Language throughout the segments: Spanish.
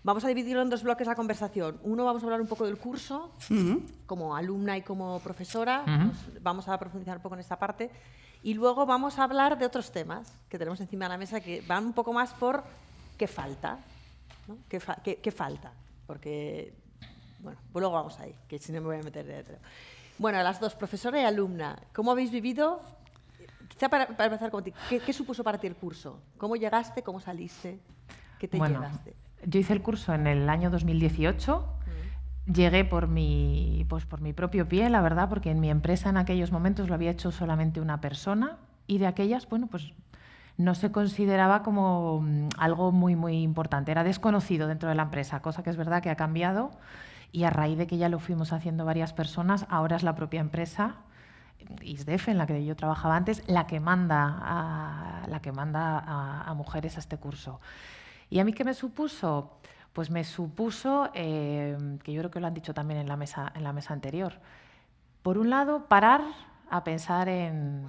Vamos a dividirlo en dos bloques la conversación. Uno, vamos a hablar un poco del curso, como alumna y como profesora. Vamos a profundizar un poco en esta parte. Y luego vamos a hablar de otros temas que tenemos encima de la mesa que van un poco más por qué falta, ¿no? ¿Qué falta? Porque, bueno, pues luego vamos ahí, que si no me voy a meter dentro. Bueno, las dos, profesora y alumna, ¿cómo habéis vivido? Quizá para empezar contigo, ¿qué supuso para ti el curso? ¿Cómo llegaste? ¿Cómo saliste? ¿Qué te llevaste? Yo hice el curso en el año 2018. Llegué por mi propio pie, la verdad, porque en mi empresa en aquellos momentos lo había hecho solamente una persona y de aquellas, bueno, pues no se consideraba como algo muy, muy importante. Era desconocido dentro de la empresa, cosa que es verdad que ha cambiado y a raíz de que ya lo fuimos haciendo varias personas, ahora es la propia empresa, ISDEF, en la que yo trabajaba antes, la que manda a mujeres a este curso. ¿Y a mí qué me supuso? Pues me supuso, que yo creo que lo han dicho también en la mesa anterior, por un lado, parar a pensar en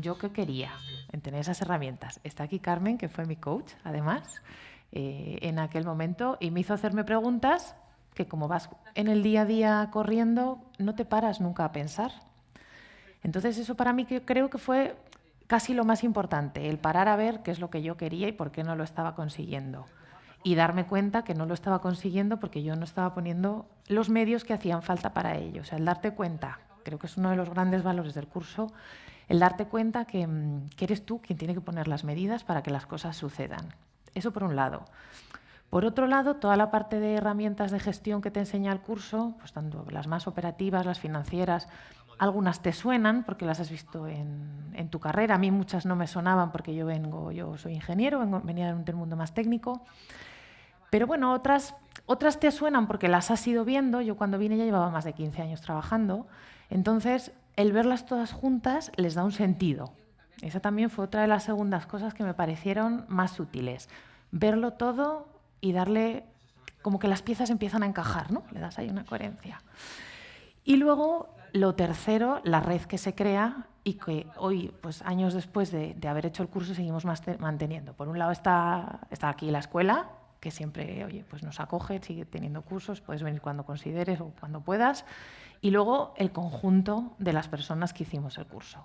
yo qué quería, en tener esas herramientas. Está aquí Carmen, que fue mi coach, además, en aquel momento, y me hizo hacerme preguntas que como vas en el día a día corriendo, no te paras nunca a pensar. Entonces eso para mí creo que fue casi lo más importante, el parar a ver qué es lo que yo quería y por qué no lo estaba consiguiendo. Y darme cuenta que no lo estaba consiguiendo porque yo no estaba poniendo los medios que hacían falta para ello. O sea, el darte cuenta, creo que es uno de los grandes valores del curso, el darte cuenta que eres tú quien tiene que poner las medidas para que las cosas sucedan. Eso por un lado. Por otro lado, toda la parte de herramientas de gestión que te enseña el curso, pues tanto las más operativas, las financieras, algunas te suenan porque las has visto en tu carrera. A mí muchas no me sonaban porque yo soy ingeniero, venía del mundo más técnico. Pero bueno, otras te suenan porque las has ido viendo. Yo cuando vine ya llevaba más de 15 años trabajando. Entonces, el verlas todas juntas les da un sentido. Esa también fue otra de las segundas cosas que me parecieron más sutiles. Verlo todo y darle como que las piezas empiezan a encajar, ¿no? Le das ahí una coherencia. Y luego, lo tercero, la red que se crea y que hoy, pues años después de haber hecho el curso, seguimos manteniendo. Por un lado está aquí la escuela, que siempre, oye, pues nos acoge, sigue teniendo cursos, puedes venir cuando consideres o cuando puedas. Y luego el conjunto de las personas que hicimos el curso.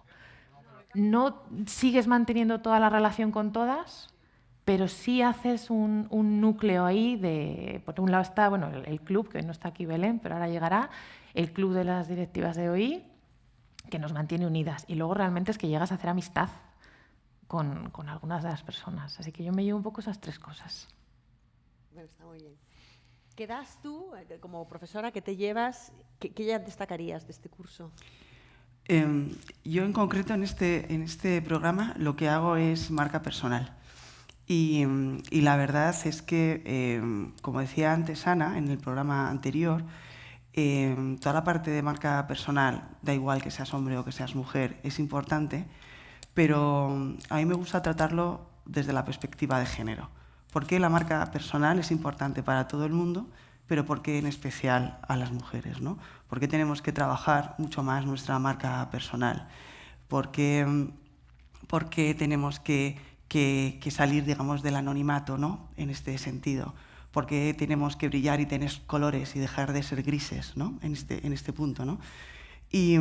No sigues manteniendo toda la relación con todas, pero sí haces un núcleo ahí de... Por un lado está, bueno, el club, que no está aquí Belén, pero ahora llegará, el club de las directivas de OI, que nos mantiene unidas. Y luego realmente es que llegas a hacer amistad con algunas de las personas. Así que yo me llevo un poco esas tres cosas. Bueno, está muy bien. ¿Qué das tú, como profesora, qué te llevas, qué ya destacarías de este curso? Yo en concreto en este programa lo que hago es marca personal. Y la verdad es que, como decía antes Ana, en el programa anterior, toda la parte de marca personal, da igual que seas hombre o que seas mujer, es importante, pero a mí me gusta tratarlo desde la perspectiva de género. ¿Por qué la marca personal es importante para todo el mundo, pero por qué en especial a las mujeres, ¿no? ¿Por qué tenemos que trabajar mucho más nuestra marca personal? ¿Por qué tenemos que salir, digamos, del anonimato, ¿no? En este sentido? ¿Por qué tenemos que brillar y tener colores y dejar de ser grises, ¿no? En este punto, ¿no? Y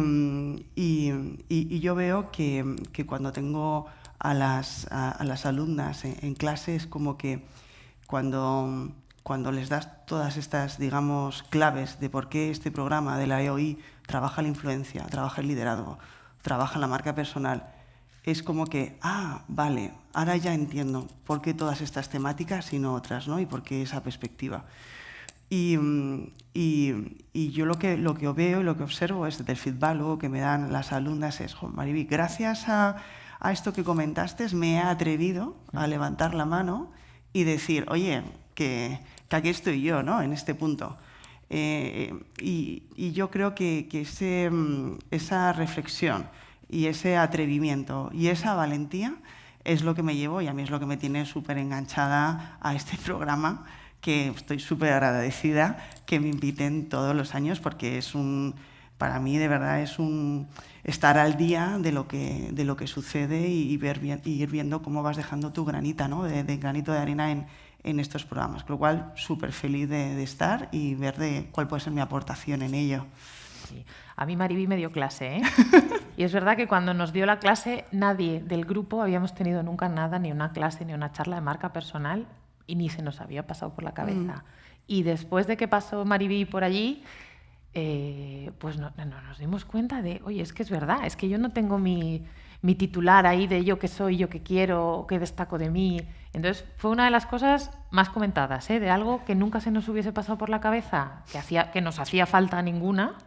yo veo que cuando tengo a las alumnas en clase es como que cuando les das todas estas, digamos, claves de por qué este programa de la EOI trabaja la influencia, trabaja el liderazgo, trabaja la marca personal, es como que, vale, ahora ya entiendo por qué todas estas temáticas y no otras, ¿no? Y por qué esa perspectiva. Y yo lo que veo y lo que observo es del feedback luego que me dan las alumnas es, Mariby, gracias a esto que comentaste me he atrevido a levantar la mano y decir, oye, que aquí estoy yo, ¿no? En este punto. Y yo creo que esa reflexión y ese atrevimiento y esa valentía es lo que me llevo y a mí es lo que me tiene súper enganchada a este programa, que estoy súper agradecida que me inviten todos los años porque es para mí de verdad es estar al día de lo que sucede y ir viendo cómo vas dejando tu granita, ¿no? de granito de arena en estos programas. Con lo cual, súper feliz de estar y ver cuál puede ser mi aportación en ello. Sí. A mí Mariví me dio clase, ¿eh? Y es verdad que cuando nos dio la clase, nadie del grupo habíamos tenido nunca nada, ni una clase, ni una charla de marca personal, y ni se nos había pasado por la cabeza. Y después de que pasó Mariví por allí, pues nos dimos cuenta de, oye, es que es verdad, es que yo no tengo mi titular ahí de yo qué soy, yo qué quiero, qué destaco de mí. Entonces fue una de las cosas más comentadas, de algo que nunca se nos hubiese pasado por la cabeza, que nos hacía falta ninguna,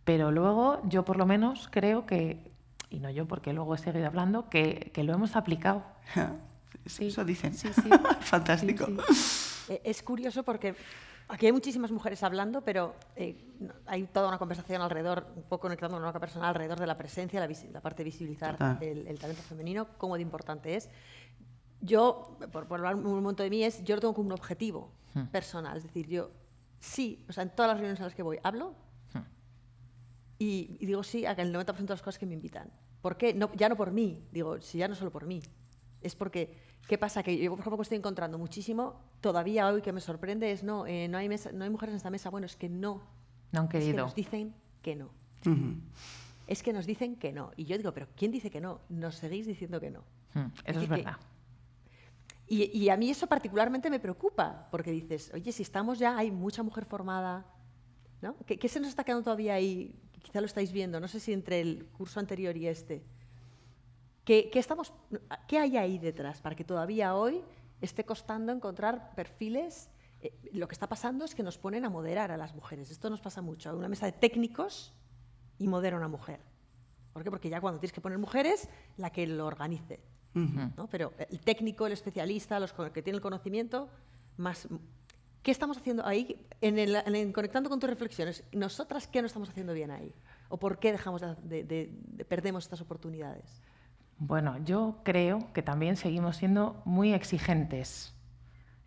pero luego yo por lo menos creo que, y no yo porque luego he seguido hablando, que lo hemos aplicado. Sí. Eso dicen. Sí. Fantástico. Sí. Es curioso porque aquí hay muchísimas mujeres hablando, pero hay toda una conversación alrededor, un poco conectando con la marca personal, alrededor de la presencia, la parte de visibilizar el talento femenino, cómo de importante es. Yo, por hablar un momento de mí, yo lo tengo como un objetivo personal. Es decir, yo sí, o sea, en todas las reuniones a las que voy, hablo y digo sí a que el 90% de las cosas que me invitan. ¿Por qué? No, ya no por mí, digo, si ya no solo por mí. Es porque, ¿qué pasa? Que yo, por ejemplo, estoy encontrando muchísimo, todavía hoy que me sorprende es no hay mujeres en esta mesa. Bueno, es que no. No han querido. Es que nos dicen que no. Es que nos dicen que no. Y yo digo, ¿pero quién dice que no? Nos seguís diciendo que no. Eso es verdad. Y a mí eso particularmente me preocupa, porque dices, oye, si estamos ya, hay mucha mujer formada, ¿no? ¿Qué se nos está quedando todavía ahí? Quizá lo estáis viendo, no sé si entre el curso anterior y este. ¿Qué hay ahí detrás para que todavía hoy esté costando encontrar perfiles? Lo que está pasando es que nos ponen a moderar a las mujeres. Esto nos pasa mucho. Hay una mesa de técnicos y modera a una mujer. ¿Por qué? Porque ya cuando tienes que poner mujeres, la que lo organice. ¿No? Pero el técnico, el especialista, los que tienen el conocimiento, más... ¿Qué estamos haciendo ahí? Conectando con tus reflexiones, ¿nosotras qué no estamos haciendo bien ahí? ¿O por qué perdemos estas oportunidades? Bueno, yo creo que también seguimos siendo muy exigentes.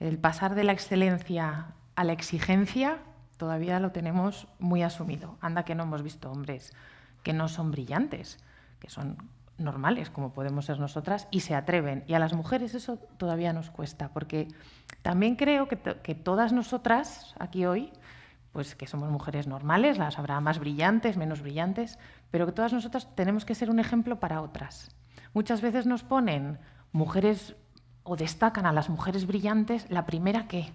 El pasar de la excelencia a la exigencia todavía lo tenemos muy asumido. Anda que no hemos visto hombres que no son brillantes, que son normales, como podemos ser nosotras, y se atreven. Y a las mujeres eso todavía nos cuesta, porque también creo que todas nosotras aquí hoy, pues que somos mujeres normales, las habrá más brillantes, menos brillantes, pero que todas nosotras tenemos que ser un ejemplo para otras. Muchas veces nos ponen mujeres o destacan a las mujeres brillantes la primera que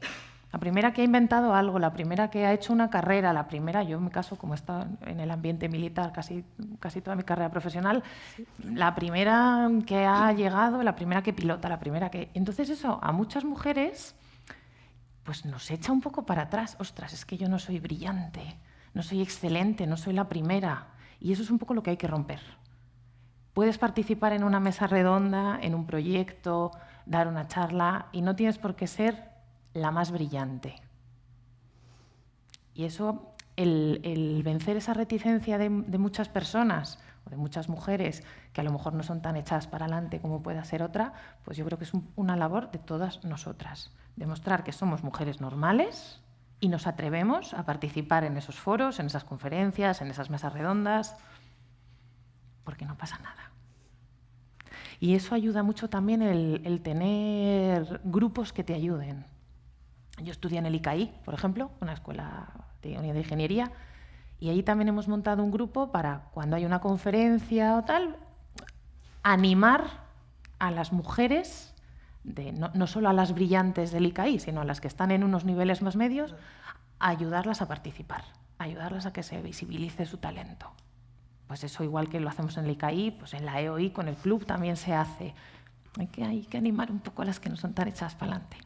ha inventado algo, la primera que ha hecho una carrera, la primera, yo en mi caso, como he estado en el ambiente militar casi toda mi carrera profesional, la primera que ha llegado, la primera que pilota, la primera que... Entonces eso a muchas mujeres pues nos echa un poco para atrás. Ostras, es que yo no soy brillante, no soy excelente, no soy la primera. Y eso es un poco lo que hay que romper. Puedes participar en una mesa redonda, en un proyecto, dar una charla y no tienes por qué ser la más brillante. Y eso, el vencer esa reticencia de muchas personas o de muchas mujeres que a lo mejor no son tan echadas para adelante como pueda ser otra, pues yo creo que es una labor de todas nosotras. Demostrar que somos mujeres normales y nos atrevemos a participar en esos foros, en esas conferencias, en esas mesas redondas, porque no pasa nada. Y eso ayuda mucho también el tener grupos que te ayuden. Yo estudié en el ICAI, por ejemplo, una escuela de ingeniería, y ahí también hemos montado un grupo para cuando hay una conferencia o tal, animar a las mujeres, no solo a las brillantes del ICAI, sino a las que están en unos niveles más medios, a ayudarlas a participar, a ayudarlas a que se visibilice su talento. Pues eso, igual que lo hacemos en el ICAI, pues en la EOI, con el club también se hace. Hay que animar un poco a las que no son tan echadas para adelante.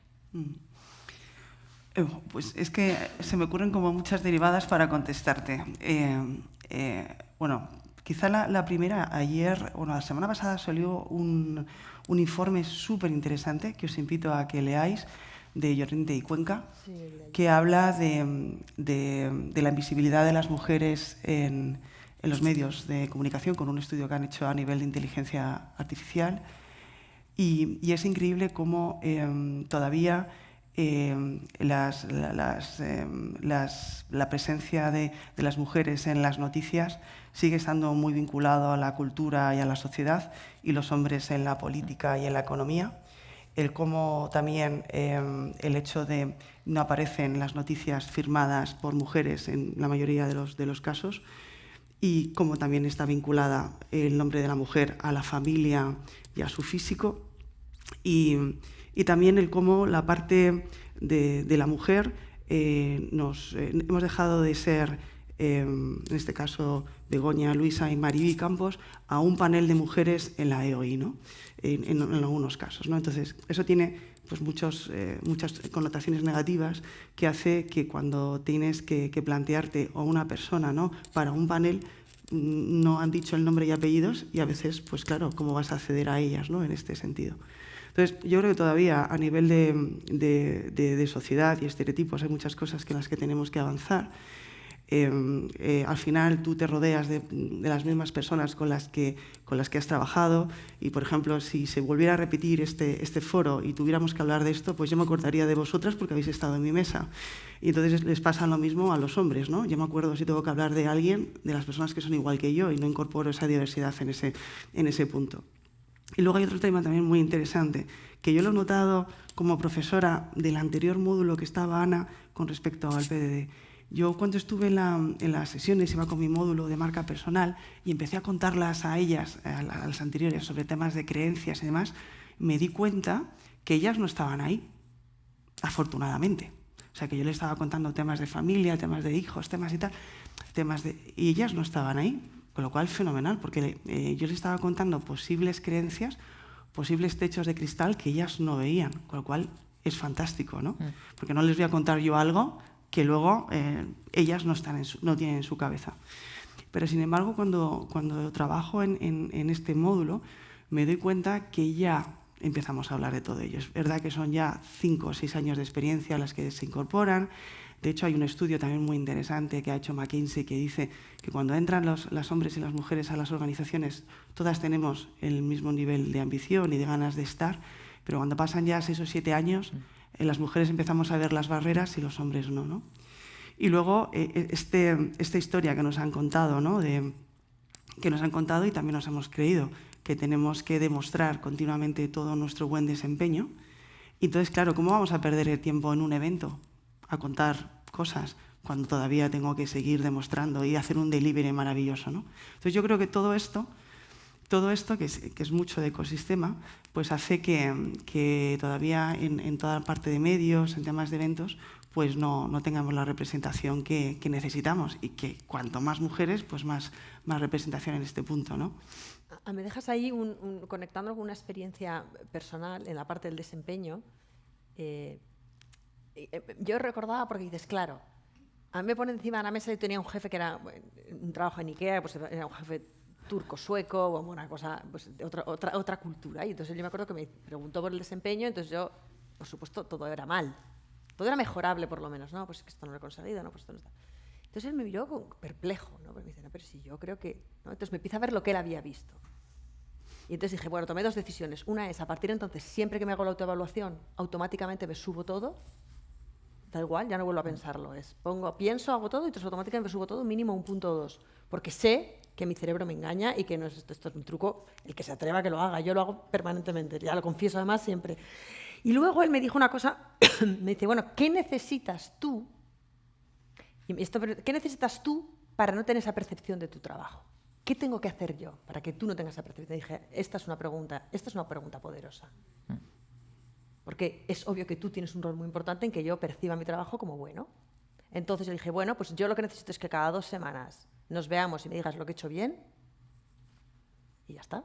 Pues es que se me ocurren como muchas derivadas para contestarte. Bueno, quizá la primera, la semana pasada salió un informe súper interesante que os invito a que leáis, de Llorente y Cuenca, que habla de la invisibilidad de las mujeres en los medios de comunicación, con un estudio que han hecho a nivel de inteligencia artificial. Y es increíble cómo todavía la presencia de las mujeres en las noticias sigue estando muy vinculado a la cultura y a la sociedad, y los hombres en la política y en la economía. El cómo también el hecho de no aparecen las noticias firmadas por mujeres en la mayoría de los casos, y cómo también está vinculada el nombre de la mujer a la familia y a su físico, y también el cómo la parte de la mujer hemos dejado de ser, en este caso Begoña, Luisa y Mariby Campos, a un panel de mujeres en la EOI, ¿no? en algunos casos, ¿no? Entonces, eso tiene pues, muchas connotaciones negativas, que hace que cuando tienes que plantearte a una persona, ¿no?, para un panel, no han dicho el nombre y apellidos, y a veces, pues claro, ¿cómo vas a acceder a ellas, ¿no?, en este sentido? Entonces, yo creo que todavía a nivel de sociedad y estereotipos hay muchas cosas en las que tenemos que avanzar. Al final tú te rodeas de las mismas personas con las que has trabajado, y por ejemplo, si se volviera a repetir este foro y tuviéramos que hablar de esto, pues yo me acordaría de vosotras porque habéis estado en mi mesa, y entonces les pasa lo mismo a los hombres, ¿no? Yo me acuerdo, si tengo que hablar de alguien, de las personas que son igual que yo, y no incorporo esa diversidad en ese punto. Y luego hay otro tema también muy interesante, que yo lo he notado como profesora del anterior módulo que estaba Ana con respecto al PDD. Yo cuando estuve en las sesiones iba con mi módulo de marca personal y empecé a contarlas a ellas, a las anteriores, sobre temas de creencias y demás, me di cuenta que ellas no estaban ahí, afortunadamente. O sea, que yo les estaba contando temas de familia, temas de hijos, temas y tal, y ellas no estaban ahí, con lo cual fenomenal, porque yo les estaba contando posibles creencias, posibles techos de cristal que ellas no veían, con lo cual es fantástico, ¿no? Porque no les voy a contar yo algo que luego ellas no tienen en su cabeza. Pero sin embargo, cuando trabajo en este módulo, me doy cuenta que ya empezamos a hablar de todo ello. Es verdad que son ya 5 o 6 años de experiencia las que se incorporan. De hecho, hay un estudio también muy interesante que ha hecho McKinsey que dice que cuando entran los hombres y las mujeres a las organizaciones, todas tenemos el mismo nivel de ambición y de ganas de estar, pero cuando pasan ya 6 o 7 años, las mujeres empezamos a ver las barreras y los hombres no, ¿no? Y luego esta historia que nos han contado, ¿no?, que nos han contado y también nos hemos creído, que tenemos que demostrar continuamente todo nuestro buen desempeño. Y entonces, claro, ¿cómo vamos a perder el tiempo en un evento a contar cosas cuando todavía tengo que seguir demostrando y hacer un delivery maravilloso, ¿no? Entonces yo creo que todo esto que es mucho de ecosistema, pues hace que todavía en toda parte de medios, en temas de eventos, pues no tengamos la representación que necesitamos, y que cuanto más mujeres, pues más representación en este punto, ¿no? Me dejas ahí conectando con una experiencia personal en la parte del desempeño. Yo recordaba, porque dices, claro, a mí me pone encima de la mesa, yo tenía un jefe que era un trabajo en Ikea, pues era un jefe turco-sueco, o una cosa pues, de otra cultura. Y entonces yo me acuerdo que me preguntó por el desempeño, entonces yo, por supuesto, todo era mal. Todo era mejorable, por lo menos, ¿no? Pues que esto no lo he conseguido, ¿no? Pues esto no está. Entonces él me miró perplejo, ¿no? Porque me dice, no, pero si yo creo que... ¿no? Entonces me empieza a ver lo que él había visto. Y entonces dije, bueno, tomé 2 decisiones. Una es, a partir de entonces, siempre que me hago la autoevaluación, automáticamente me subo todo. Da igual, ya no vuelvo a pensarlo. Pienso, hago todo y entonces automáticamente me subo todo, mínimo 1,2 puntos. Porque sé que mi cerebro me engaña y que no es esto es un truco, el que se atreva a que lo haga. Yo lo hago permanentemente, ya lo confieso además siempre. Y luego él me dijo una cosa, me dice, bueno, ¿qué necesitas tú? ¿Qué necesitas tú para no tener esa percepción de tu trabajo? ¿Qué tengo que hacer yo para que tú no tengas esa percepción? Y dije, esta es una pregunta poderosa. Porque es obvio que tú tienes un rol muy importante en que yo perciba mi trabajo como bueno. Entonces yo dije, bueno, pues yo lo que necesito es que cada 2 semanas nos veamos y me digas lo que he hecho bien y ya está.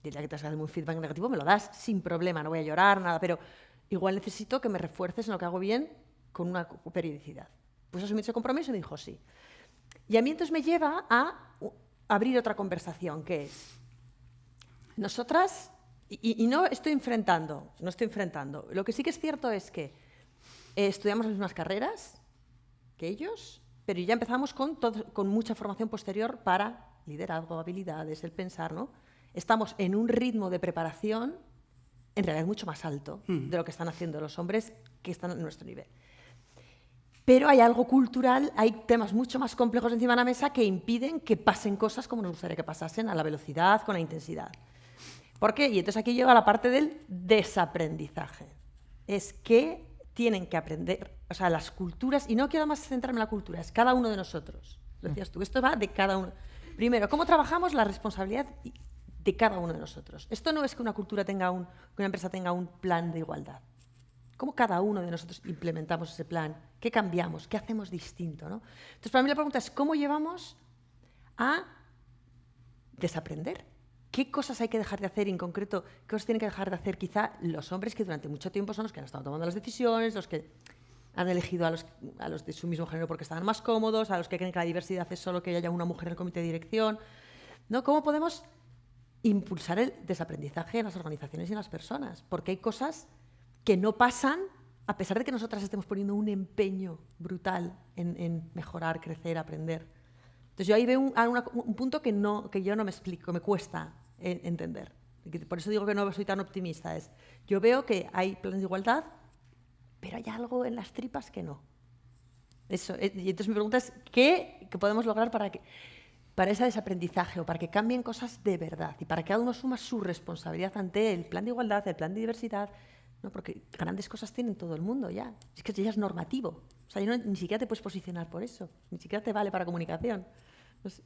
Y el día que te has dado un feedback negativo me lo das sin problema, no voy a llorar, nada, pero igual necesito que me refuerces en lo que hago bien con una periodicidad. Pues asumí ese compromiso y me dijo sí. Y a mí entonces me lleva a abrir otra conversación, que es, nosotras, y no estoy enfrentando, lo que sí que es cierto es que estudiamos las mismas carreras que ellos, pero ya empezamos con mucha formación posterior para liderazgo, habilidades, el pensar, ¿no? Estamos en un ritmo de preparación en realidad es mucho más alto de lo que están haciendo los hombres que están a nuestro nivel. Pero hay algo cultural, hay temas mucho más complejos encima de la mesa que impiden que pasen cosas como nos gustaría que pasasen, a la velocidad, con la intensidad. ¿Por qué? Y entonces aquí llega la parte del desaprendizaje. Es que tienen que aprender, o sea, las culturas, y no quiero más centrarme en la cultura, es cada uno de nosotros. Lo decías tú, esto va de cada uno. Primero, ¿cómo trabajamos la responsabilidad de cada uno de nosotros? Esto no es que una cultura tenga que una empresa tenga un plan de igualdad. ¿Cómo cada uno de nosotros implementamos ese plan? ¿Qué cambiamos? ¿Qué hacemos distinto? ¿No? Entonces, para mí la pregunta es, ¿cómo llevamos a desaprender? ¿Qué cosas hay que dejar de hacer en concreto? ¿Qué cosas tienen que dejar de hacer quizá los hombres que durante mucho tiempo son los que han estado tomando las decisiones, los que han elegido a los de su mismo género porque estaban más cómodos, a los que creen que la diversidad es solo que haya una mujer en el comité de dirección? ¿No? ¿Cómo podemos impulsar el desaprendizaje en las organizaciones y en las personas? Porque hay cosas que no pasan a pesar de que nosotras estemos poniendo un empeño brutal en mejorar, crecer, aprender. Entonces yo ahí veo un punto que yo no me explico, me cuesta entender. Por eso digo que no soy tan optimista. Yo veo que hay planes de igualdad, pero hay algo en las tripas que no. Eso, y entonces mi pregunta es, ¿qué podemos lograr para ese desaprendizaje o para que cambien cosas de verdad y para que cada uno asuma su responsabilidad ante el plan de igualdad, el plan de diversidad? ¿No? Porque grandes cosas tienen todo el mundo ya. Es que ya es normativo. O sea, ni siquiera te puedes posicionar por eso. Ni siquiera te vale para comunicación. No sé,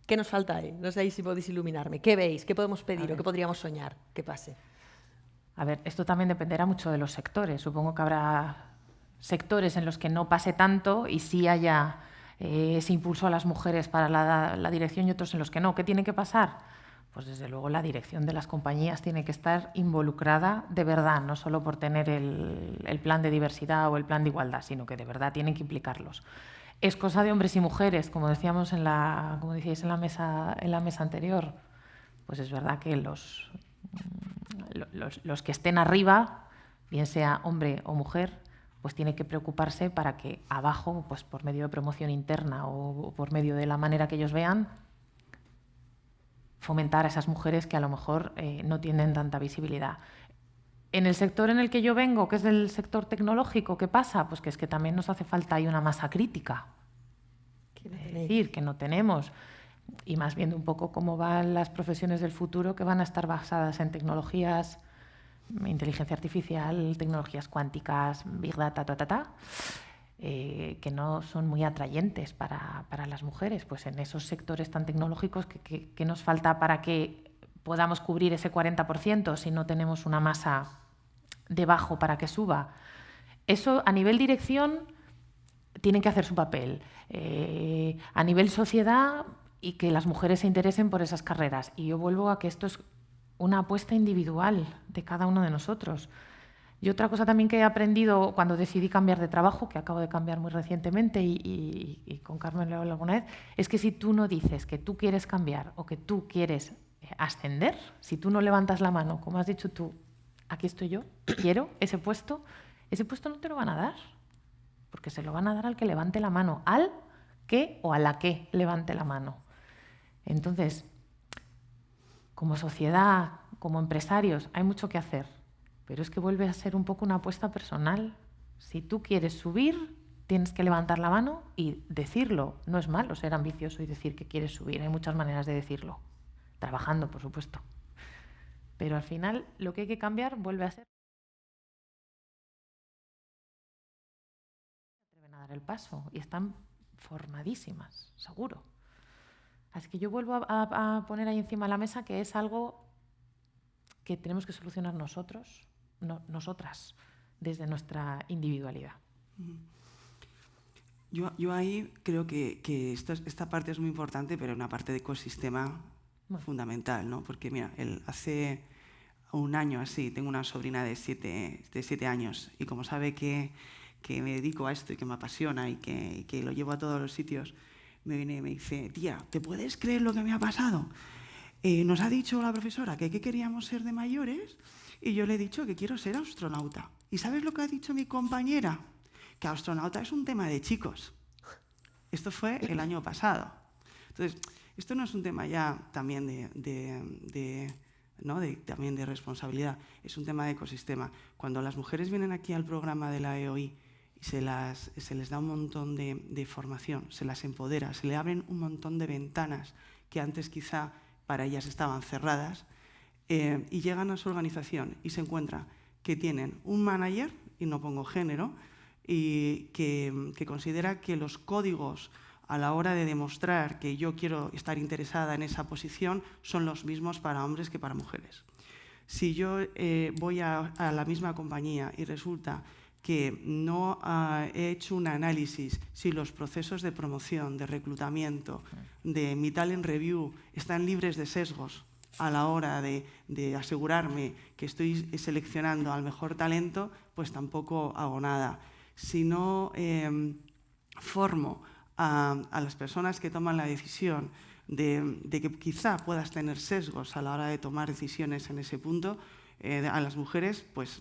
¿qué nos falta ahí? No sé si podéis iluminarme. ¿Qué veis? ¿Qué podemos pedir o qué podríamos soñar que pase? A ver, esto también dependerá mucho de los sectores. Supongo que habrá sectores en los que no pase tanto y sí haya ese impulso a las mujeres para la dirección y otros en los que no. ¿Qué tiene que pasar? Pues desde luego la dirección de las compañías tiene que estar involucrada de verdad, no solo por tener el plan de diversidad o el plan de igualdad, sino que de verdad tienen que implicarlos. Es cosa de hombres y mujeres, como decíamos como decíais en la mesa anterior. Pues es verdad que los que estén arriba, bien sea hombre o mujer, pues tiene que preocuparse para que abajo, pues por medio de promoción interna o por medio de la manera que ellos vean, fomentar a esas mujeres que a lo mejor no tienen tanta visibilidad. En el sector en el que yo vengo, que es del sector tecnológico, ¿qué pasa? Pues que es que también nos hace falta ahí una masa crítica. Es decir, que no tenemos, y más viendo un poco cómo van las profesiones del futuro, que van a estar basadas en tecnologías, inteligencia artificial, tecnologías cuánticas, big data, que no son muy atrayentes para las mujeres. Pues en esos sectores tan tecnológicos, ¿qué nos falta para que podamos cubrir ese 40% si no tenemos una masa debajo para que suba? Eso a nivel dirección tienen que hacer su papel. A nivel sociedad, y que las mujeres se interesen por esas carreras. Y yo vuelvo a que esto es una apuesta individual de cada uno de nosotros. Y otra cosa también que he aprendido cuando decidí cambiar de trabajo, que acabo de cambiar muy recientemente y con Carmen lo hablé alguna vez, es que si tú no dices que tú quieres cambiar o que tú quieres ascender, si tú no levantas la mano, como has dicho tú, aquí estoy yo, quiero ese puesto no te lo van a dar, porque se lo van a dar al que levante la mano, al que o a la que levante la mano. Entonces, como sociedad, como empresarios, hay mucho que hacer. Pero es que vuelve a ser un poco una apuesta personal. Si tú quieres subir, tienes que levantar la mano y decirlo. No es malo ser ambicioso y decir que quieres subir. Hay muchas maneras de decirlo. Trabajando, por supuesto. Pero al final, lo que hay que cambiar vuelve a ser... Se atreven a dar el paso y están formadísimas, seguro. Así que yo vuelvo a poner ahí encima de la mesa que es algo que tenemos que solucionar nosotros, nosotras, desde nuestra individualidad. Yo ahí creo que esta parte es muy importante, pero una parte de ecosistema fundamental, ¿no? Porque mira, hace un año así, tengo una sobrina de 7 años y como sabe que me dedico a esto y que me apasiona y que lo llevo a todos los sitios, me viene y me dice, tía, ¿te puedes creer lo que me ha pasado? Nos ha dicho la profesora que queríamos ser de mayores y yo le he dicho que quiero ser astronauta. ¿Y sabes lo que ha dicho mi compañera? Que astronauta es un tema de chicos. Esto fue el año pasado. Entonces, esto no es un tema ya también de ¿no? También de responsabilidad, es un tema de ecosistema. Cuando las mujeres vienen aquí al programa de la EOI y se les da un montón de formación, se las empodera, se le abren un montón de ventanas que antes quizá para ellas estaban cerradas, y llegan a su organización y se encuentran que tienen un manager, y no pongo género, y que considera que los códigos a la hora de demostrar que yo quiero estar interesada en esa posición son los mismos para hombres que para mujeres. Si yo voy a la misma compañía y resulta que no he hecho un análisis si los procesos de promoción, de reclutamiento, de mi talent review están libres de sesgos a la hora de asegurarme que estoy seleccionando al mejor talento, pues tampoco hago nada. Si no formo a las personas que toman la decisión de que quizá puedas tener sesgos a la hora de tomar decisiones en ese punto, a las mujeres, pues...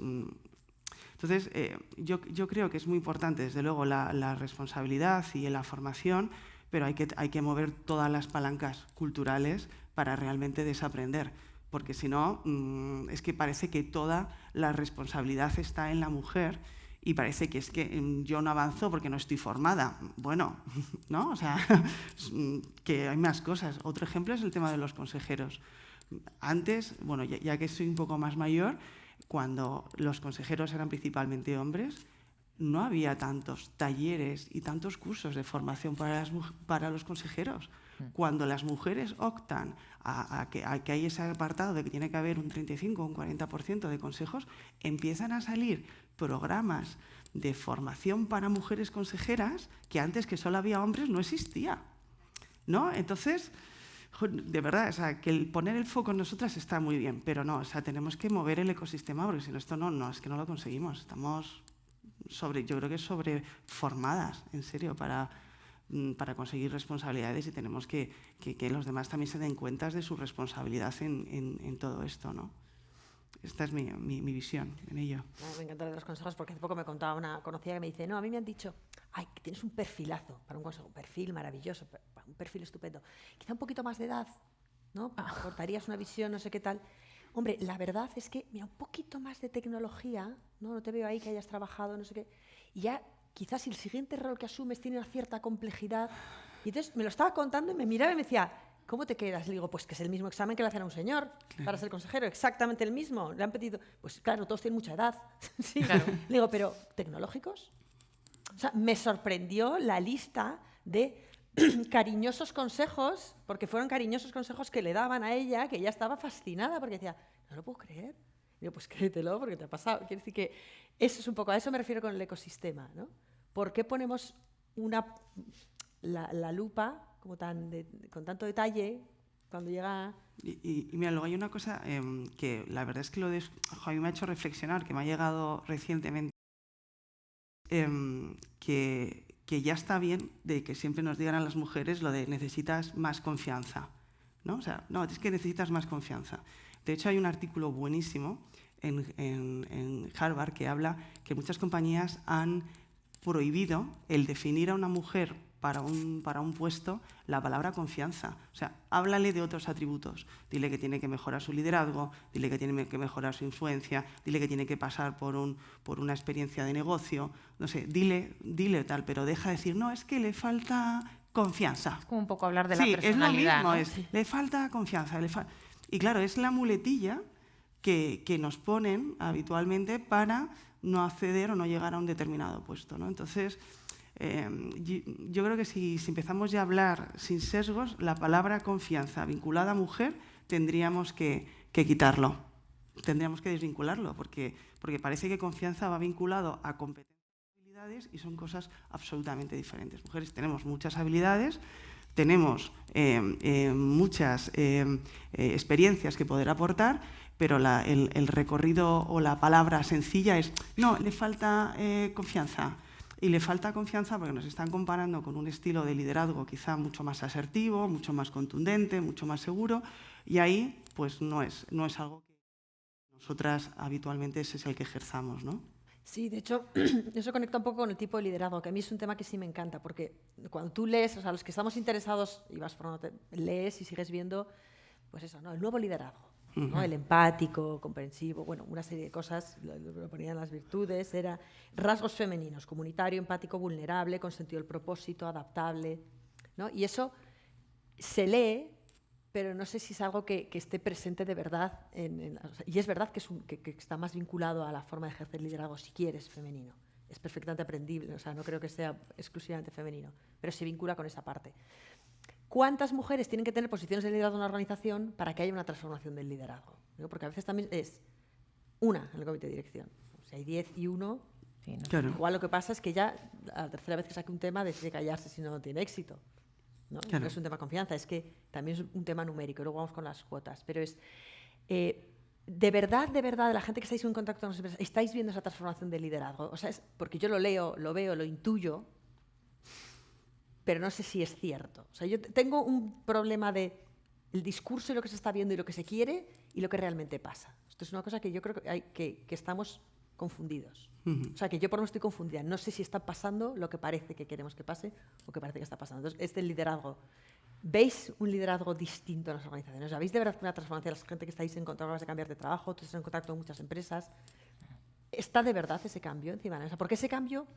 Entonces, yo creo que es muy importante, desde luego, la responsabilidad y la formación, pero hay que mover todas las palancas culturales para realmente desaprender, porque si no, es que parece que toda la responsabilidad está en la mujer y parece que es que yo no avanzo porque no estoy formada. Bueno, ¿no? O sea, que hay más cosas. Otro ejemplo es el tema de los consejeros. Antes, bueno, ya que soy un poco más mayor, cuando los consejeros eran principalmente hombres, no había tantos talleres y tantos cursos de formación para los consejeros. Cuando las mujeres optan a que hay ese apartado de que tiene que haber un 35 o un 40% de consejos, empiezan a salir programas de formación para mujeres consejeras que antes, que solo había hombres, no existía, ¿no? Entonces, de verdad, o sea, que el poner el foco en nosotras está muy bien, pero no, o sea, tenemos que mover el ecosistema, porque si no, esto no, es que no lo conseguimos. Estamos yo creo que sobreformadas, en serio, para conseguir responsabilidades, y tenemos que los demás también se den cuenta de su responsabilidad en todo esto, ¿no? Esta es mi visión en ello. Me encanta los consejos, porque hace poco me contaba una conocida que me dice, no, a mí me han dicho, ay, que tienes un perfilazo para un consejo, un perfil maravilloso, un perfil estupendo, quizá un poquito más de edad, ¿no? Aportarías una visión, no sé qué tal. Hombre, la verdad es que, mira, un poquito más de tecnología, no te veo ahí que hayas trabajado, no sé qué, y ya quizás si el siguiente rol que asumes tiene una cierta complejidad. Y entonces me lo estaba contando y me miraba y me decía, ¿cómo te quedas? Le digo, pues que es el mismo examen que le hacen a un señor para ser consejero, exactamente el mismo. Le han pedido, pues claro, todos tienen mucha edad. Sí. Claro. Le digo, pero ¿tecnológicos? O sea, me sorprendió la lista de cariñosos consejos, porque fueron cariñosos consejos que le daban a ella, que ella estaba fascinada, porque decía, no lo puedo creer. Digo, pues créetelo, porque te ha pasado. Quiere decir que eso es un poco, a eso me refiero con el ecosistema, ¿no? ¿Por qué ponemos la lupa como con tanto detalle cuando llega...? Y mira, luego hay una cosa que la verdad es que a mí me ha hecho reflexionar, que me ha llegado recientemente, que ya está bien de que siempre nos digan a las mujeres lo de necesitas más confianza, ¿no? O sea, no, es que necesitas más confianza. De hecho, hay un artículo buenísimo en Harvard que habla que muchas compañías han prohibido el definir a una mujer para un puesto la palabra confianza. O sea, háblale de otros atributos. Dile que tiene que mejorar su liderazgo, dile que tiene que mejorar su influencia, dile que tiene que pasar por una experiencia de negocio, no sé, dile tal, pero deja de decir, no, es que le falta confianza. Es como un poco hablar de la personalidad. Sí, es lo mismo, le falta confianza. Y claro, es la muletilla que nos ponen habitualmente para no acceder o no llegar a un determinado puesto, ¿no? Entonces, yo creo que si empezamos ya a hablar sin sesgos, la palabra confianza vinculada a mujer tendríamos que quitarlo, tendríamos que desvincularlo, porque parece que confianza va vinculado a competencias y habilidades y son cosas absolutamente diferentes. Mujeres tenemos muchas habilidades, tenemos muchas experiencias que poder aportar, pero el recorrido o la palabra sencilla es, no, le falta confianza. Y le falta confianza porque nos están comparando con un estilo de liderazgo quizá mucho más asertivo, mucho más contundente, mucho más seguro, y ahí pues no es algo que nosotras habitualmente ese es el que ejerzamos, ¿no? Sí, de hecho, eso conecta un poco con el tipo de liderazgo, que a mí es un tema que sí me encanta, porque cuando tú lees, o sea, los que estamos interesados y vas por lees y sigues viendo, pues eso, ¿no? El nuevo liderazgo. ¿no? El empático, comprensivo, bueno, una serie de cosas, lo ponían las virtudes, era rasgos femeninos, comunitario, empático, vulnerable, con sentido del propósito, adaptable, ¿no? Y eso se lee, pero no sé si es algo que esté presente de verdad. O sea, y es verdad que está más vinculado a la forma de ejercer liderazgo, si quieres, femenino. Es perfectamente aprendible, o sea, no creo que sea exclusivamente femenino, pero se vincula con esa parte. ¿Cuántas mujeres tienen que tener posiciones de liderazgo en una organización para que haya una transformación del liderazgo? ¿No? Porque a veces también es una en el comité de dirección. O sea, hay 10 y 1. Sí, no. Claro. Igual lo que pasa es que ya a la tercera vez que saque un tema decide callarse si no tiene éxito. ¿No? Claro. No es un tema de confianza, es que también es un tema numérico. Luego vamos con las cuotas. Pero es... de verdad, de la gente que estáis en contacto con las empresas, ¿estáis viendo esa transformación del liderazgo? O sea, es porque yo lo leo, lo veo, lo intuyo, pero no sé si es cierto. O sea, yo tengo un problema de el discurso y lo que se está viendo y lo que se quiere y lo que realmente pasa. Esto es una cosa que yo creo que estamos confundidos. O sea, que yo por lo menos estoy confundida. No sé si está pasando lo que parece que queremos que pase o que parece que está pasando. Entonces, este liderazgo. ¿Veis un liderazgo distinto en las organizaciones? ¿Veis de verdad una transformación? La gente que estáis en contacto de cambiar de trabajo, tú estás en contacto con muchas empresas. ¿Está de verdad ese cambio encima de la mesa? Porque ese cambio,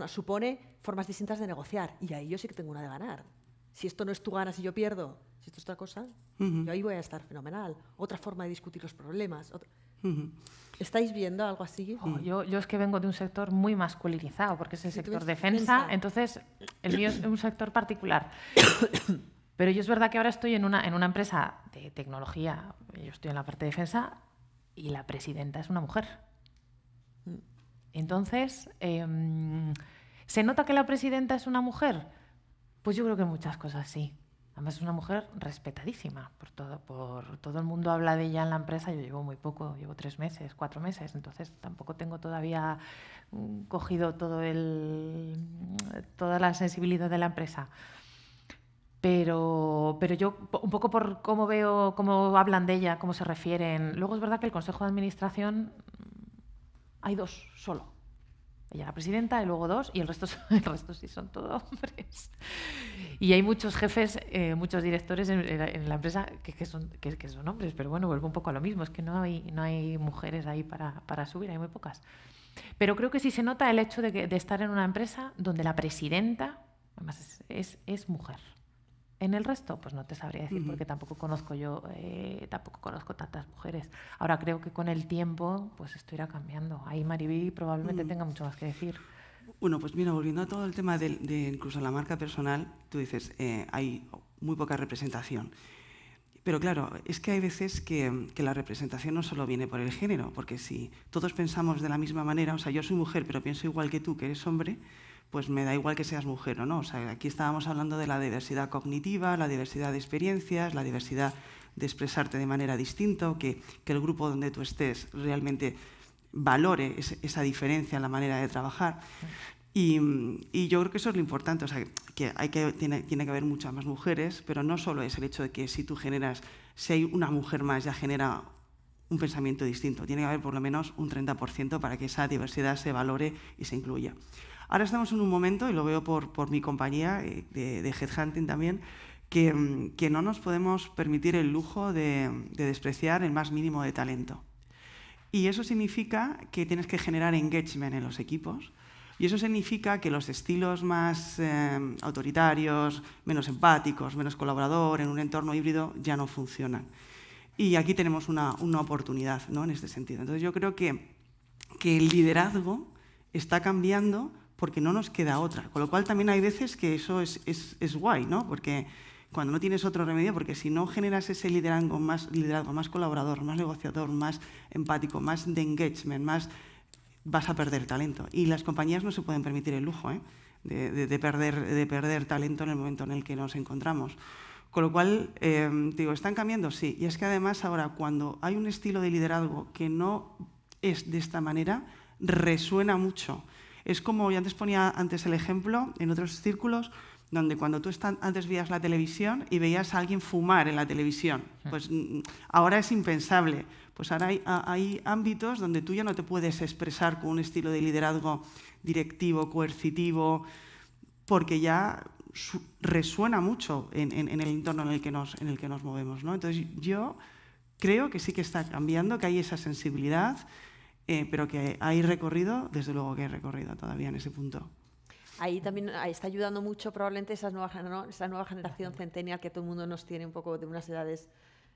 supone formas distintas de negociar. Y ahí yo sí que tengo una de ganar. Si esto no es tú ganas y yo pierdo, si esto es otra cosa, yo ahí voy a estar fenomenal. Otra forma de discutir los problemas. ¿Estáis viendo algo así? Yo es que vengo de un sector muy masculinizado, porque es el sector defensa, entonces el mío es un sector particular. Pero yo es verdad que ahora estoy en una empresa de tecnología, yo estoy en la parte de defensa, y la presidenta es una mujer. Entonces, ¿se nota que la presidenta es una mujer? Pues yo creo que muchas cosas sí. Además es una mujer respetadísima por todo el mundo habla de ella en la empresa. Yo llevo muy poco, llevo 3 meses, 4 meses, entonces tampoco tengo todavía cogido toda la sensibilidad de la empresa. Pero yo, un poco por cómo veo, cómo hablan de ella, cómo se refieren. Luego es verdad que el Consejo de Administración hay 2 solo. Ella la presidenta y luego 2 y el resto sí son todos hombres. Y hay muchos jefes, muchos directores en la empresa que son hombres, pero bueno, vuelvo un poco a lo mismo, es que no hay mujeres ahí para subir, hay muy pocas. Pero creo que sí se nota el hecho de estar en una empresa donde la presidenta, además es mujer. En el resto, pues no te sabría decir, porque tampoco conozco tantas mujeres. Ahora creo que con el tiempo, pues esto irá cambiando. Ahí Mariby probablemente tenga mucho más que decir. Bueno, pues mira, volviendo a todo el tema de incluso la marca personal, tú dices, hay muy poca representación. Pero claro, es que hay veces que la representación no solo viene por el género, porque si todos pensamos de la misma manera, o sea, yo soy mujer, pero pienso igual que tú, que eres hombre, pues me da igual que seas mujer o no. O sea, aquí estábamos hablando de la diversidad cognitiva, la diversidad de experiencias, la diversidad de expresarte de manera distinta, que el grupo donde tú estés realmente valore esa diferencia en la manera de trabajar. Y yo creo que eso es lo importante, o sea, que tiene que haber muchas más mujeres, pero no solo es el hecho de que si hay una mujer más ya genera un pensamiento distinto, tiene que haber por lo menos un 30% para que esa diversidad se valore y se incluya. Ahora estamos en un momento, y lo veo por mi compañía de Headhunting también, que no nos podemos permitir el lujo de despreciar el más mínimo de talento. Y eso significa que tienes que generar engagement en los equipos, y eso significa que los estilos más autoritarios, menos empáticos, menos colaborador, en un entorno híbrido, ya no funcionan. Y aquí tenemos una oportunidad, ¿no?, en este sentido. Entonces yo creo que el liderazgo está cambiando porque no nos queda otra. Con lo cual también hay veces que eso es guay, ¿no? Porque cuando no tienes otro remedio, porque si no generas ese liderazgo más colaborador, más negociador, más empático, más de engagement, vas a perder talento. Y las compañías no se pueden permitir el lujo de perder talento en el momento en el que nos encontramos. Con lo cual, ¿están cambiando? Sí. Y es que además ahora, cuando hay un estilo de liderazgo que no es de esta manera, resuena mucho. Es como, yo antes ponía el ejemplo en otros círculos, donde cuando tú antes veías la televisión y veías a alguien fumar en la televisión, pues ahora es impensable. Pues ahora hay ámbitos donde tú ya no te puedes expresar con un estilo de liderazgo directivo, coercitivo, porque ya resuena mucho en el entorno en el que nos movemos, ¿no? Entonces yo creo que sí que está cambiando, que hay esa sensibilidad, pero que hay recorrido, desde luego que hay recorrido todavía en ese punto. Ahí también está ayudando mucho probablemente esa nueva generación centennial que todo el mundo nos tiene un poco de unas edades,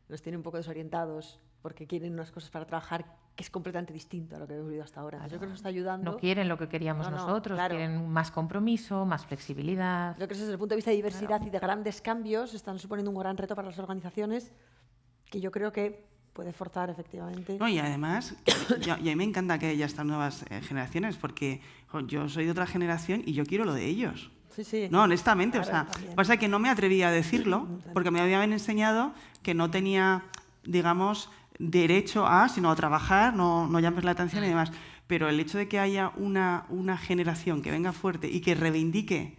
nos tiene un poco desorientados porque quieren unas cosas para trabajar que es completamente distinto a lo que hemos vivido hasta ahora. Yo creo que nos está ayudando. No quieren lo que queríamos nosotros, claro. Quieren más compromiso, más flexibilidad. Yo creo que desde el punto de vista de diversidad y de grandes cambios están suponiendo un gran reto para las organizaciones que yo creo que puede forzar efectivamente. No, y además, y a mí me encanta que haya estas nuevas generaciones porque yo soy de otra generación y yo quiero lo de ellos. Sí. No, honestamente, claro, pasa que no me atrevía a decirlo porque me habían enseñado que no tenía, digamos, derecho a, sino a trabajar, no llames la atención y demás. Pero el hecho de que haya una generación que venga fuerte y que reivindique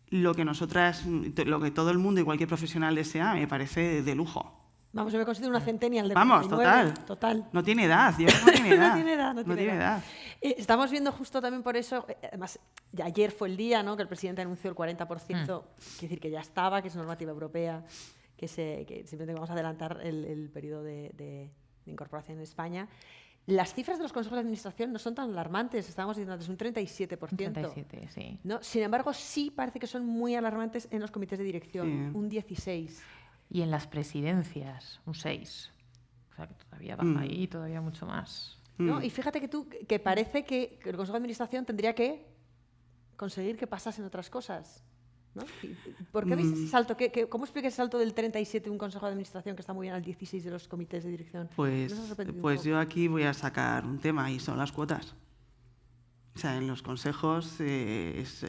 lo que nosotras, lo que todo el mundo y cualquier profesional desea, me parece de lujo. Vamos, yo me considero una centennial de Vamos, 99, total. No tiene edad, no tiene edad. no tiene edad. Estamos viendo justo también por eso, además, ayer fue el día, ¿no?, que el presidente anunció el 40%, quiere decir que ya estaba, que es normativa europea, que simplemente vamos a adelantar el periodo de incorporación en España. Las cifras de los consejos de administración no son tan alarmantes, estábamos diciendo antes, un 37%. Un 37%, sí. ¿No? Sin embargo, sí parece que son muy alarmantes en los comités de dirección, un 16%. Y en las presidencias, un 6%. O sea, que todavía baja ahí, todavía mucho más. ¿No? Y fíjate que parece que el Consejo de Administración tendría que conseguir que pasasen otras cosas, ¿no? ¿Por qué veis ese salto? ¿Cómo explica ese salto del 37 un Consejo de Administración que está muy bien al 16 de los comités de dirección? Pues yo aquí voy a sacar un tema y son las cuotas. O sea, en los consejos es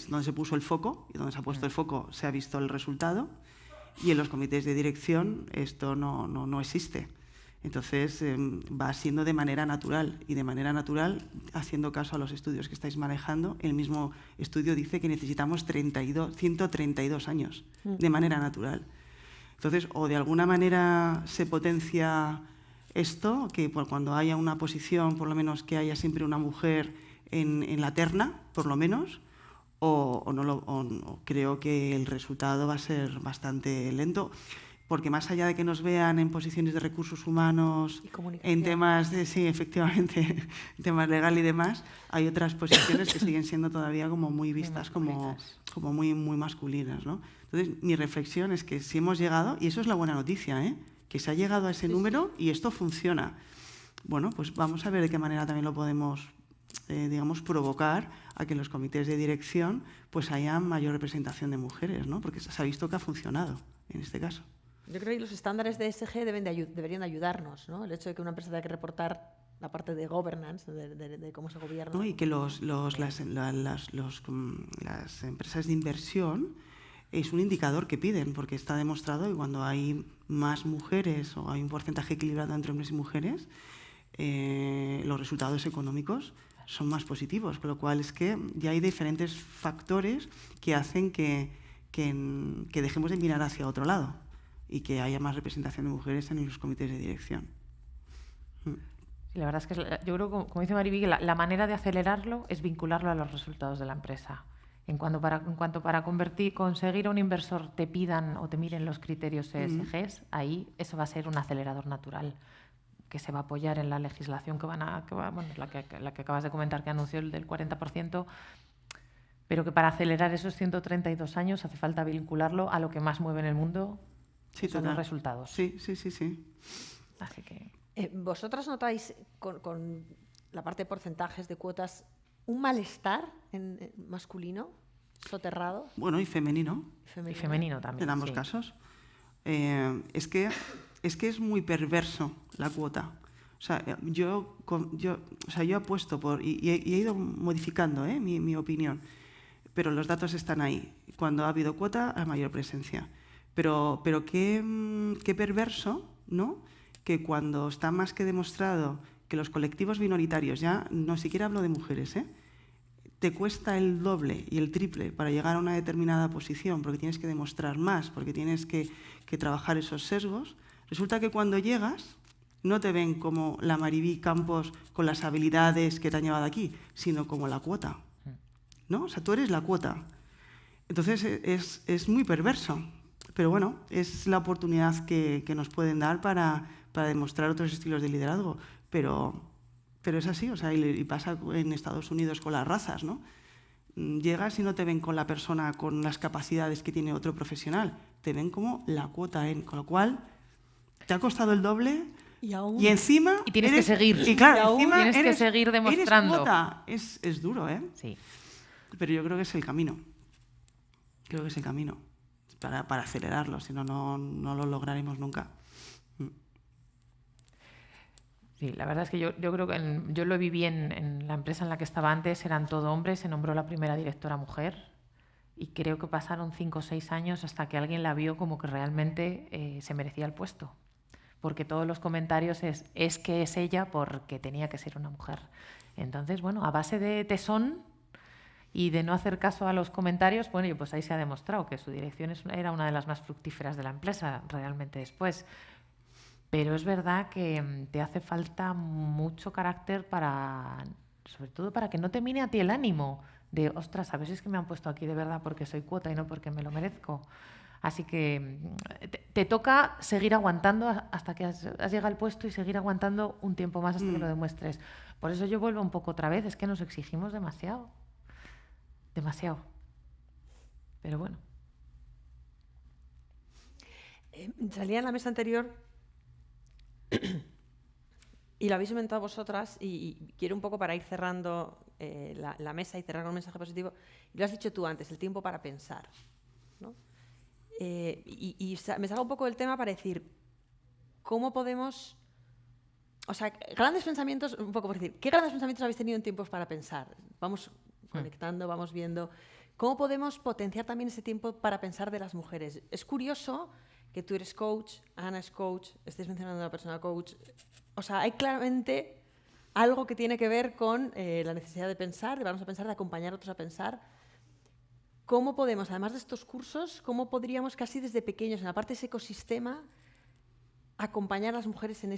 donde se puso el foco y donde se ha puesto el foco se ha visto el resultado. Y en los comités de dirección esto no existe. Entonces va siendo de manera natural y de manera natural, haciendo caso a los estudios que estáis manejando, el mismo estudio dice que necesitamos 132 años de manera natural. Entonces, o de alguna manera se potencia esto, que cuando haya una posición, por lo menos que haya siempre una mujer en la terna, por lo menos, o creo que el resultado va a ser bastante lento, porque más allá de que nos vean en posiciones de recursos humanos, en temas de, sí, efectivamente, temas legal y demás, hay otras posiciones que siguen siendo todavía como muy vistas, como muy masculinas, ¿no? Entonces, mi reflexión es que si hemos llegado, y eso es la buena noticia, que se ha llegado a ese número y esto funciona. Bueno, pues vamos a ver de qué manera también lo podemos digamos, provocar a que en los comités de dirección pues haya mayor representación de mujeres, ¿no? Porque se ha visto que ha funcionado en este caso. Yo creo que los estándares de ESG deberían ayudarnos, ¿no? El hecho de que una empresa tenga que reportar la parte de governance, de cómo se gobierna. ¿No? Y que las empresas de inversión es un indicador que piden, porque está demostrado que cuando hay más mujeres o hay un porcentaje equilibrado entre hombres y mujeres, los resultados económicos son más positivos, con lo cual es que ya hay diferentes factores que hacen que dejemos de mirar hacia otro lado y que haya más representación de mujeres en los comités de dirección. La verdad es que yo creo, como dice Mariby, que la manera de acelerarlo es vincularlo a los resultados de la empresa. En cuanto para conseguir a un inversor te pidan o te miren los criterios ESG, ahí eso va a ser un acelerador natural que se va a apoyar en la legislación la que acabas de comentar, que anunció el del 40%, pero que para acelerar esos 132 años hace falta vincularlo a lo que más mueve en el mundo, que son los resultados. Sí. Así que... ¿Vosotras notáis con la parte de porcentajes de cuotas un malestar masculino, soterrado? Bueno, y femenino. Y femenino también. En ambos casos. Es que es muy perverso la cuota. O sea, yo apuesto por... Y he ido modificando mi opinión, pero los datos están ahí. Cuando ha habido cuota, hay mayor presencia. Pero qué perverso, ¿no?, que cuando está más que demostrado que los colectivos minoritarios, ya no siquiera hablo de mujeres, te cuesta el doble y el triple para llegar a una determinada posición, porque tienes que demostrar más, porque tienes que trabajar esos sesgos. Resulta que cuando llegas no te ven como la Mariby Campos con las habilidades que te han llevado aquí, sino como la cuota, ¿no? O sea, tú eres la cuota. Entonces es muy perverso, Pero bueno, es la oportunidad que nos pueden dar para demostrar otros estilos de liderazgo. Pero es así, o sea, y pasa en Estados Unidos con las razas, ¿no? Llegas y no te ven con la persona con las capacidades que tiene otro profesional, te ven como la cuota N, con lo cual te ha costado el doble y encima... Y tienes que seguir. Y claro, encima tienes que seguir demostrando. Eres cuota. Es duro, ¿eh? Sí. Pero yo creo que es el camino. Creo que es el camino para acelerarlo, si no, no lo lograremos nunca. Sí, la verdad es que yo creo que yo lo viví en la empresa en la que estaba antes, eran todo hombres, se nombró la primera directora mujer y creo que pasaron 5 o 6 años hasta que alguien la vio como que realmente se merecía el puesto. Porque todos los comentarios es que es ella porque tenía que ser una mujer. Entonces, bueno, a base de tesón y de no hacer caso a los comentarios, bueno, pues ahí se ha demostrado que su dirección era una de las más fructíferas de la empresa realmente después. Pero es verdad que te hace falta mucho carácter sobre todo para que no te mine a ti el ánimo de, ostras, a ver si es que me han puesto aquí de verdad porque soy cuota y no porque me lo merezco. Así que te toca seguir aguantando hasta que has llegado al puesto y seguir aguantando un tiempo más hasta que lo demuestres. Por eso yo vuelvo un poco otra vez, es que nos exigimos demasiado. Demasiado. Pero bueno. Salía en la mesa anterior y lo habéis comentado vosotras y quiero un poco para ir cerrando la mesa y cerrar con un mensaje positivo. Y lo has dicho tú antes, el tiempo para pensar, ¿no? Y me salgo un poco del tema para decir cómo podemos... O sea, grandes pensamientos, un poco por decir, ¿qué grandes pensamientos habéis tenido en tiempos para pensar? Vamos conectando, vamos viendo. ¿Cómo podemos potenciar también ese tiempo para pensar de las mujeres? Es curioso que tú eres coach, Ana es coach, estés mencionando a una persona coach. O sea, hay claramente algo que tiene que ver con la necesidad de pensar, de vamos a pensar, de acompañar a otros a pensar. ¿Cómo podemos, además de estos cursos, cómo podríamos casi desde pequeños, en la parte de ese ecosistema, acompañar a las mujeres en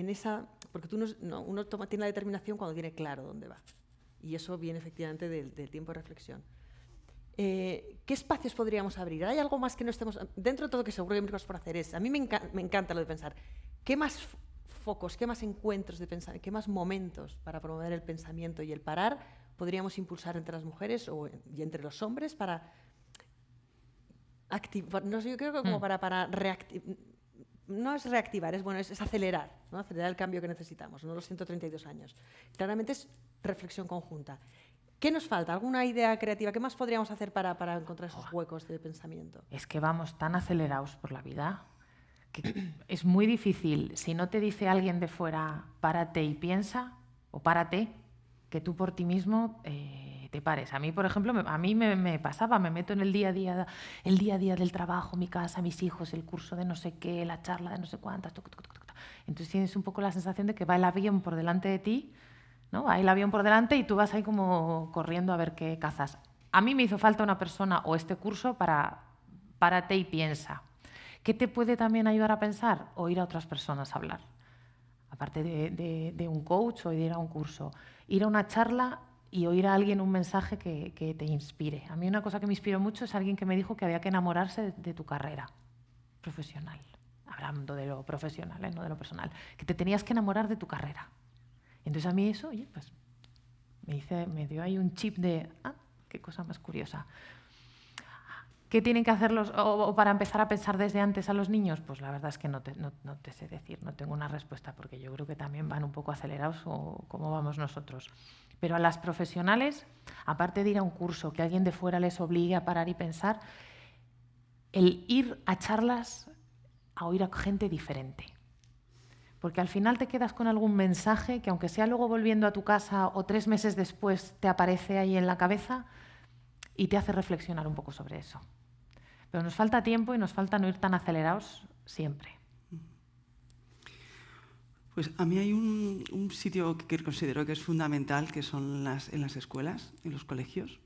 esa porque uno tiene la determinación cuando tiene claro dónde va. Y eso viene efectivamente del tiempo de reflexión. ¿Qué espacios podríamos abrir? ¿Hay algo más que no estemos... Dentro de todo que seguro que hay cosas por hacer a mí me encanta lo de pensar. ¿Qué más focos, qué más encuentros de pensar, qué más momentos para promover el pensamiento y el parar podríamos impulsar entre las mujeres y entre los hombres para activar? No sé, yo creo que como para reactivar... No es reactivar, es acelerar, ¿no? Acelerar el cambio que necesitamos, no los 132 años. Claramente es reflexión conjunta. ¿Qué nos falta? ¿Alguna idea creativa? ¿Qué más podríamos hacer para encontrar esos huecos de pensamiento? Es que vamos tan acelerados por la vida que es muy difícil, si no te dice alguien de fuera, párate y piensa, o párate, que tú por ti mismo te pares. A mí, por ejemplo, a mí me pasaba, me meto en el día a día del trabajo, mi casa, mis hijos, el curso de no sé qué, la charla de no sé cuántas. Entonces tienes un poco la sensación de que va el avión por delante de ti, ¿no? Va el avión por delante y tú vas ahí como corriendo a ver qué cazas. A mí me hizo falta una persona o este curso para párate y piensa. ¿Qué te puede también ayudar a pensar? Oír a otras personas hablar. Aparte de un coach o de ir a un curso. Ir a una charla y oír a alguien un mensaje que te inspire. A mí una cosa que me inspiró mucho es alguien que me dijo que había que enamorarse de tu carrera profesional. Hablando de lo profesional, no de lo personal. Que te tenías que enamorar de tu carrera. Entonces a mí eso, oye, pues me dio ahí un chip de, qué cosa más curiosa. ¿Qué tienen que hacer o para empezar a pensar desde antes a los niños? Pues la verdad es que no te sé decir, no tengo una respuesta, porque yo creo que también van un poco acelerados como vamos nosotros. Pero a las profesionales, aparte de ir a un curso, que alguien de fuera les obligue a parar y pensar, el ir a charlas, a oír a gente diferente. Porque al final te quedas con algún mensaje que, aunque sea luego volviendo a tu casa o 3 meses después, te aparece ahí en la cabeza y te hace reflexionar un poco sobre eso. Pero nos falta tiempo y nos falta no ir tan acelerados siempre. Pues a mí hay un sitio que considero que es fundamental, que son en las escuelas, en los colegios.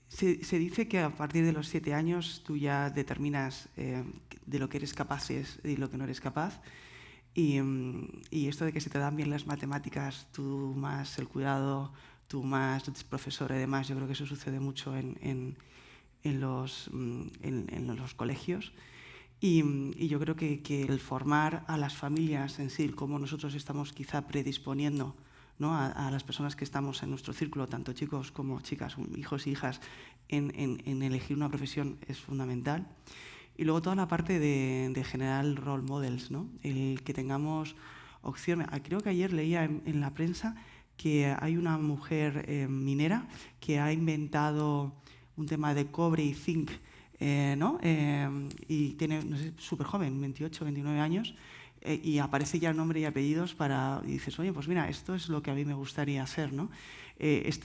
Se dice que a partir de los 7 años tú ya determinas de lo que eres capaz y lo que no eres capaz. Y esto de que se te dan bien las matemáticas, tú más el cuidado, tú más profesor y demás, yo creo que eso sucede mucho en en los colegios. Y yo creo que el formar a las familias en sí, como nosotros estamos quizá predisponiendo, ¿no?, a las personas que estamos en nuestro círculo, tanto chicos como chicas, hijos y hijas, en elegir una profesión es fundamental. Y luego toda la parte de generar role models, ¿no? El que tengamos opciones. Creo que ayer leía en la prensa que hay una mujer minera que ha inventado un tema de cobre y zinc, ¿no? Y tiene, no sé, súper joven, 28, 29 años, y aparece ya nombre y apellidos y dices, oye, pues mira, esto es lo que a mí me gustaría hacer, ¿no? Es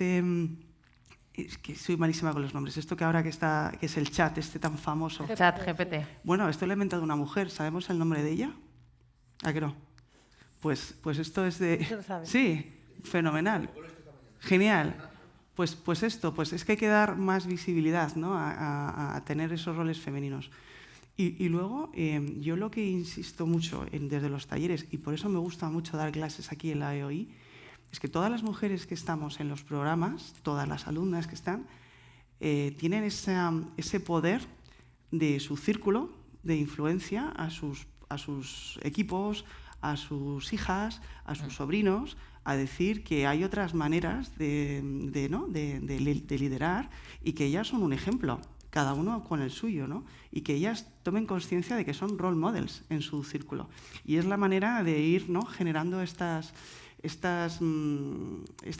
que soy malísima con los nombres. Esto que ahora que es el chat, tan famoso. El chat GPT. Bueno, esto lo ha inventado una mujer. ¿Sabemos el nombre de ella? ¿A qué no? Pues esto es de... ¿Lo sabes? Sí, fenomenal. Genial. Pues es que hay que dar más visibilidad, ¿no?, a tener esos roles femeninos. Y luego, yo lo que insisto mucho desde los talleres, y por eso me gusta mucho dar clases aquí en la EOI, es que todas las mujeres que estamos en los programas, todas las alumnas que están, tienen ese poder de su círculo de influencia a sus equipos, a sus hijas, a sus sobrinos, a decir que hay otras maneras de liderar y que ellas son un ejemplo, cada uno con el suyo, ¿no? Y que ellas tomen conciencia de que son role models en su círculo. Y es la manera de ir, ¿no?, generando esta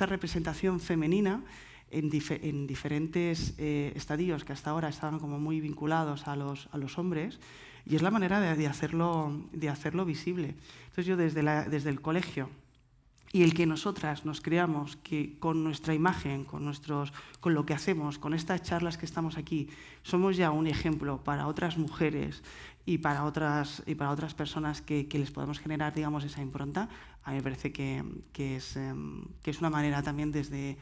representación femenina en diferentes estadios que hasta ahora estaban como muy vinculados a los hombres, y es la manera de hacerlo visible. Entonces yo desde el colegio, y el que nosotras nos creamos que con nuestra imagen, con lo que hacemos, con estas charlas que estamos aquí, somos ya un ejemplo para otras mujeres y para otras personas que les podemos generar, digamos, esa impronta, a mí me parece que es una manera también desde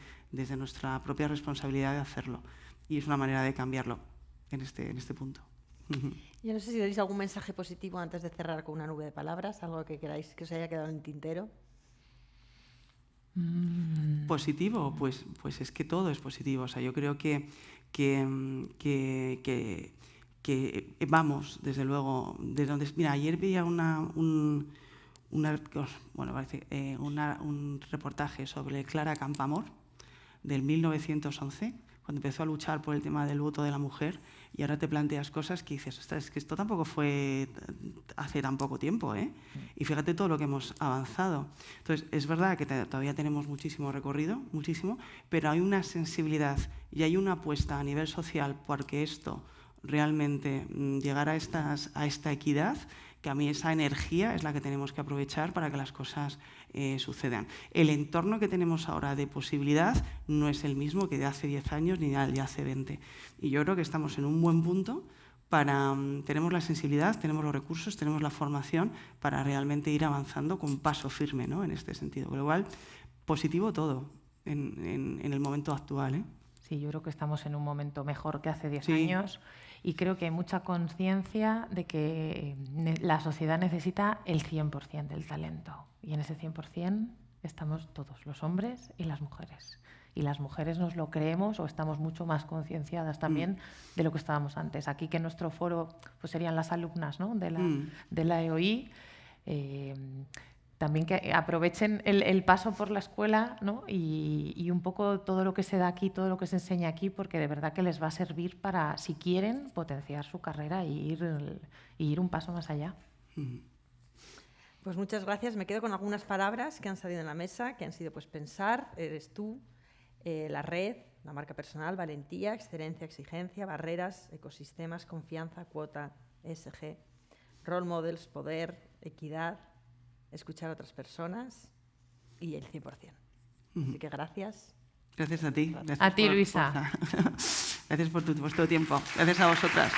nuestra propia responsabilidad de hacerlo, y es una manera de cambiarlo en este punto. Yo no sé si tenéis algún mensaje positivo antes de cerrar con una nube de palabras, algo que queráis que os haya quedado en el tintero. Positivo, pues es que todo es positivo. O sea, yo creo que vamos, desde luego, desde donde... Mira, ayer veía un reportaje sobre Clara Campoamor, del 1911, cuando empezó a luchar por el tema del voto de la mujer, y ahora te planteas cosas que dices, ostras, es que esto tampoco fue hace tan poco tiempo, ¿eh? Y fíjate todo lo que hemos avanzado. Entonces, es verdad que todavía tenemos muchísimo recorrido, muchísimo, pero hay una sensibilidad y hay una apuesta a nivel social porque esto realmente llegara a esta equidad, que a mí esa energía es la que tenemos que aprovechar para que las cosas sucedan. El entorno que tenemos ahora de posibilidad no es el mismo que de hace 10 años ni de hace 20. Y yo creo que estamos en un buen punto tenemos la sensibilidad, tenemos los recursos, tenemos la formación para realmente ir avanzando con paso firme, ¿no?, en este sentido. Con lo cual, positivo todo en el momento actual, ¿eh? Sí, yo creo que estamos en un momento mejor que hace 10 años. Y creo que hay mucha conciencia de que la sociedad necesita el 100% del talento. Y en ese 100% estamos todos, los hombres y las mujeres. Y las mujeres nos lo creemos o estamos mucho más concienciadas también de lo que estábamos antes. Aquí que en nuestro foro pues serían las alumnas, ¿no?, de la EOI. También que aprovechen el paso por la escuela, ¿no?, y un poco todo lo que se da aquí, todo lo que se enseña aquí, porque de verdad que les va a servir para, si quieren, potenciar su carrera y ir un paso más allá. Pues muchas gracias. Me quedo con algunas palabras que han salido en la mesa, que han sido pues pensar, eres tú, la red, la marca personal, valentía, excelencia, exigencia, barreras, ecosistemas, confianza, cuota, ESG, role models, poder, equidad, escuchar a otras personas y el 100%. Así que gracias. Gracias a ti. A ti, Luisa. Gracias por vuestro tiempo. Gracias a vosotras.